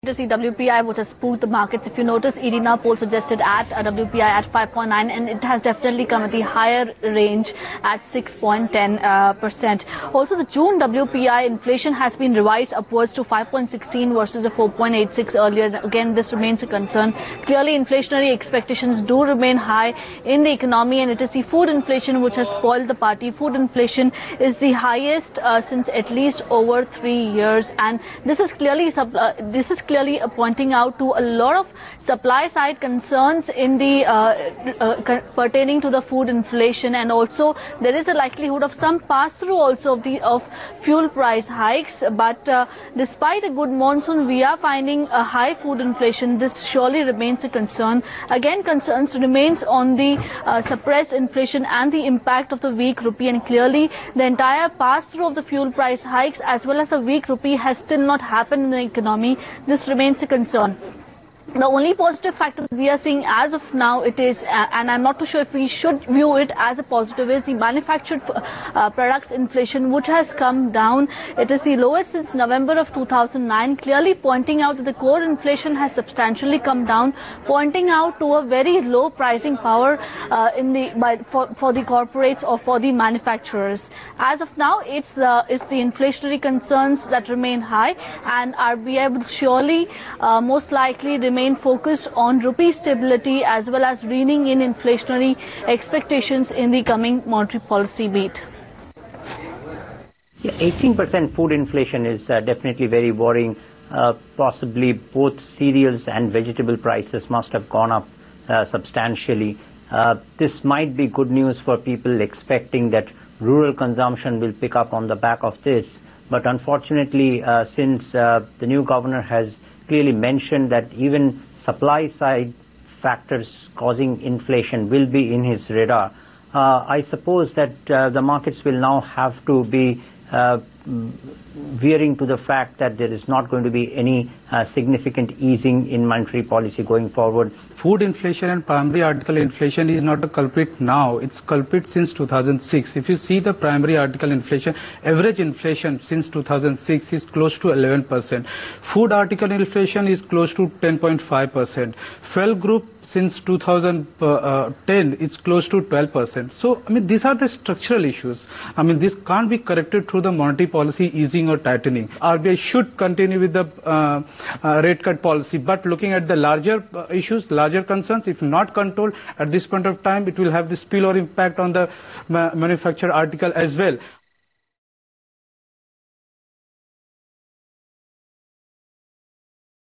To see WPI, which has spooked the markets. If you notice, ED now poll suggested at WPI at 5.9, and it has definitely come at the higher range at 6.10%. Also, the June WPI inflation has been revised upwards to 5.16 versus a 4.86 earlier. Again, this remains a concern. Clearly, inflationary expectations do remain high in the economy, and it is the food inflation which has spoiled the party. Food inflation is the highest since at least over 3 years, and this is clearly pointing out to a lot of supply side concerns in the pertaining to the food inflation, and also there is a likelihood of some pass through also of fuel price hikes. But despite a good monsoon, we are finding a high food inflation. This surely remains a concern. Again, concerns remains on the suppressed inflation and the impact of the weak rupee, and clearly the entire pass through of the fuel price hikes as well as the weak rupee has still not happened in the economy. This remains a concern. The only positive factor that we are seeing as of now, it is, and I'm not too sure if we should view it as a positive, is the manufactured products inflation, which has come down. It is the lowest since November of 2009, clearly pointing out that the core inflation has substantially come down, pointing out to a very low pricing power for the corporates or for the manufacturers. As of now, it's the inflationary concerns that remain high, and RBI will surely most likely remain focused on rupee stability as well as reining in inflationary expectations in the coming monetary policy beat. Yeah, 18% food inflation is definitely very worrying. Possibly both cereals and vegetable prices must have gone up substantially. This might be good news for people expecting that rural consumption will pick up on the back of this. But unfortunately, since the new governor has clearly mentioned that even supply side factors causing inflation will be in his radar, I suppose that the markets will now have to be veering to the fact that there is not going to be any significant easing in monetary policy going forward. Food inflation and primary article inflation is not a culprit now, it's culprit since 2006. If you see the primary article inflation, average inflation since 2006 is close to 11%. Food article inflation is close to 10.5%. Fuel group since 2010 it's close to 12%. So, I mean, these are the structural issues. I mean, this can't be corrected through the monetary policy easing or tightening. RBI should continue with the rate cut policy, but looking at the larger issues, larger concerns, if not controlled at this point of time, it will have the spillover impact on the manufactured article as well.